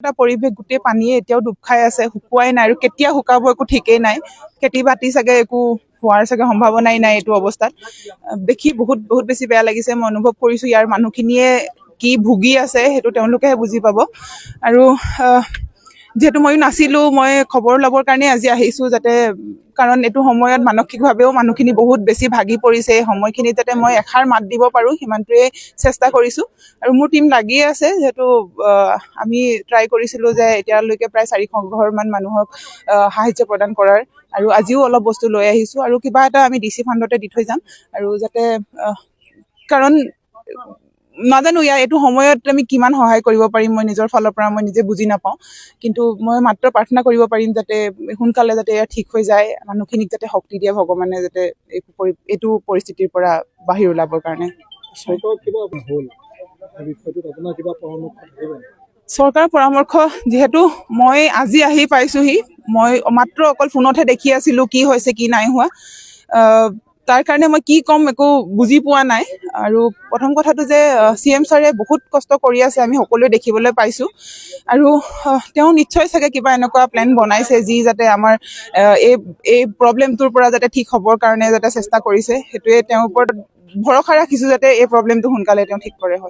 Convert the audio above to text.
এটা পৰিৱেশ গোটেই পানীয়ে এতিয়াও ডুব খাই আছে, শুকুৱাই নাই আৰু কেতিয়া শুকাব একো ঠিকেই নাই। খেতি বাতি চাগে একো হোৱাৰ চাগে সম্ভাৱনাই নাই এইটো অৱস্থাত। দেখি বহুত বহুত বেছি বেয়া লাগিছে। মই অনুভৱ কৰিছো ইয়াৰ মানুহখিনিয়ে কি ভুগি আছে সেইটো তেওঁলোকেহে বুজি পাব। আৰু যিহেতু ময়ো নাছিলো, মই খবৰ ল'বৰ কাৰণে আজি আহিছো, যাতে কাৰণ এইটো সময়ত মানসিকভাৱেও মানুহখিনি বহুত বেছি ভাগি পৰিছে। এই সময়খিনিত যাতে মই এষাৰ মাত দিব পাৰো সিমানটোৱে চেষ্টা কৰিছো। আৰু মোৰ টীম লাগিয়ে আছে, যিহেতু আমি ট্ৰাই কৰিছিলো যে এতিয়ালৈকে প্ৰায় 400 ঘৰমান মানুহক সাহায্য প্ৰদান কৰাৰ, আৰু আজিও অলপ বস্তু লৈ আহিছো আৰু কিবা এটা আমি DC ফাণ্ডতে দি থৈ যাম। আৰু যাতে কাৰণ নাজানো এইটো সময়ত আমি কিমান সহায় কৰিব পাৰিম, মই নিজৰ ফালৰ পৰা মই নিজে বুজি নাপাওঁ। কিন্তু মই মাত্ৰ প্ৰাৰ্থনা কৰিব পাৰিম যাতে সোনকালে যাতে এয়া ঠিক হৈ যায়, মানুহখিনিক যাতে শক্তি দিয়ে ভগৱানে, যাতে এইটো পৰিস্থিতিৰ পৰা বাহিৰ ওলাবৰ কাৰণে। চৰকাৰৰ পৰামৰ্শ যিহেতু মই আজি আহি পাইছোহি, মই মাত্ৰ অকল ফোনতহে দেখি আছিলো কি হৈছে কি নাই হোৱা। তাৰ কাৰণে মই কি ক'ম একো বুজি পোৱা নাই। আৰু প্ৰথম কথাটো যে CM ছাৰে বহুত কষ্ট কৰি আছে, আমি সকলোৱে দেখিবলৈ পাইছো। আৰু তেওঁ নিশ্চয় চাগে কিবা এনেকুৱা প্লেন বনাইছে যি যাতে আমাৰ এই প্ৰব্লেমটোৰ পৰা যাতে ঠিক হ'বৰ কাৰণে যাতে চেষ্টা কৰিছে। সেইটোৱে তেওঁৰ ওপৰত ভৰসা ৰাখিছো যাতে এই প্ৰব্লেমটো সোনকালে তেওঁ ঠিক কৰে হয়।